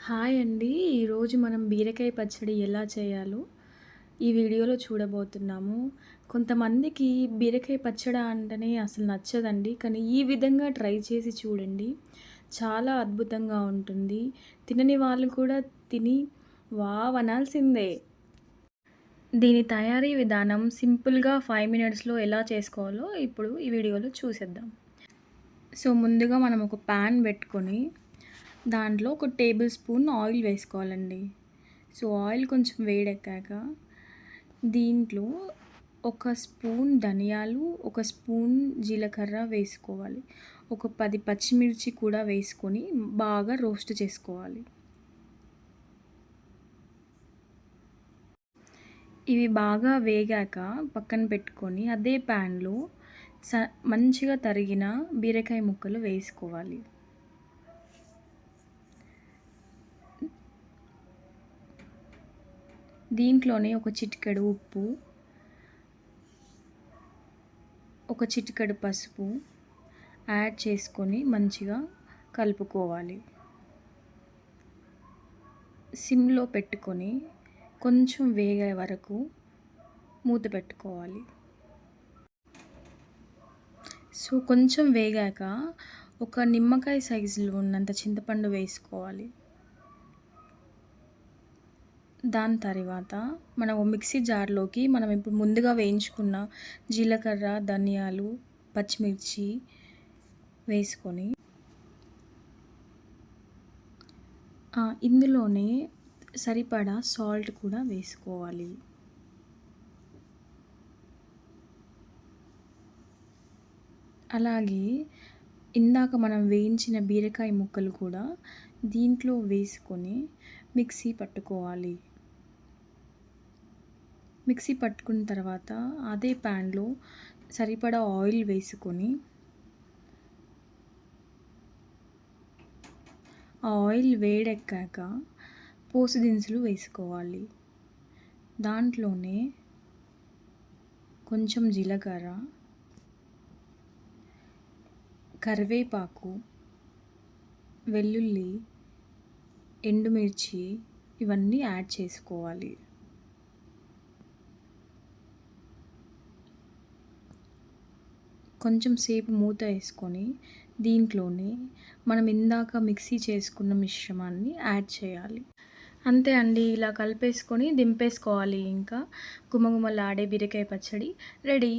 Hi అండి. ఈరోజు మనం బీరకాయ పచ్చడి ఎలా చేయాలో ఈ వీడియోలో చూడబోతున్నాము. కొంతమందికి బీరకాయ పచ్చడి అంటేనే అసలు నచ్చదండి. కానీ ఈ విధంగా ట్రై చేసి చూడండి. చాలా అద్భుతంగా ఉంటుంది. తినని వాళ్ళు కూడా తిని వావ్ అనాల్సిందే. దీని తయారీ విధానం సింపుల్‌గా 5 మినిట్స్‌లో ఎలా చేసుకోవాలో ఇప్పుడు ఈ వీడియోలో చూసేద్దాం. సో, ముందుగా మనం ఒక పాన్ పెట్టుకొని దాంట్లో ఒక టేబుల్ స్పూన్ ఆయిల్ వేసుకోవాలండి. సో, ఆయిల్ కొంచెం వేడెక్కాక దీంట్లో ఒక స్పూన్ ధనియాలు, ఒక స్పూన్ జీలకర్ర వేసుకోవాలి. ఒక 10 పచ్చిమిర్చి కూడా వేసుకొని బాగా రోస్ట్ చేసుకోవాలి. ఇవి బాగా వేగాక పక్కన పెట్టుకొని అదే ప్యాన్‌లో మంచిగా తరిగిన బీరకాయ ముక్కలు వేసుకోవాలి. దీంట్లోనే ఒక చిటికెడు ఉప్పు, ఒక చిటికెడు పసుపు యాడ్ చేసుకొని మంచిగా కలుపుకోవాలి. సిమ్‌లో పెట్టుకొని కొంచెం వేగే వరకు మూత పెట్టుకోవాలి. సో, కొంచెం వేగాక ఒక నిమ్మకాయ సైజులో ఉన్నంత చింతపండు వేసుకోవాలి. దాని తర్వాత మనం మిక్సీ జార్‌లోకి మనం ఇప్పుడు ముందుగా వేయించుకున్న జీలకర్ర, ధనియాలు, పచ్చిమిర్చి వేసుకొని ఇందులోనే సరిపడా సాల్ట్ కూడా వేసుకోవాలి. అలాగే ఇందాక మనం వేయించిన బీరకాయ ముక్కలు కూడా దీంట్లో వేసుకొని మిక్సీ పట్టుకోవాలి. మిక్సీ పట్టుకున్న తర్వాత అదే ప్యాన్‌లో సరిపడా ఆయిల్ వేసుకొని ఆ ఆయిల్ వేడెక్కాక పోపు దినుసులు వేసుకోవాలి. దాంట్లోనే కొంచెం జీలకర్ర, కరివేపాకు, వెల్లుల్లి, ఎండుమిర్చి ఇవన్నీ యాడ్ చేసుకోవాలి. కొంచెం సేపు మూత వేసుకొని దీంట్లోనే మనం ఇందాక మిక్సీ చేసుకున్న మిశ్రమాన్ని యాడ్ చేయాలి. అంతే అండి. ఇలా కలిపేసుకొని దింపేసుకోవాలి. ఇంకా గుమగుమలాడే బీరకాయ పచ్చడి రెడీ.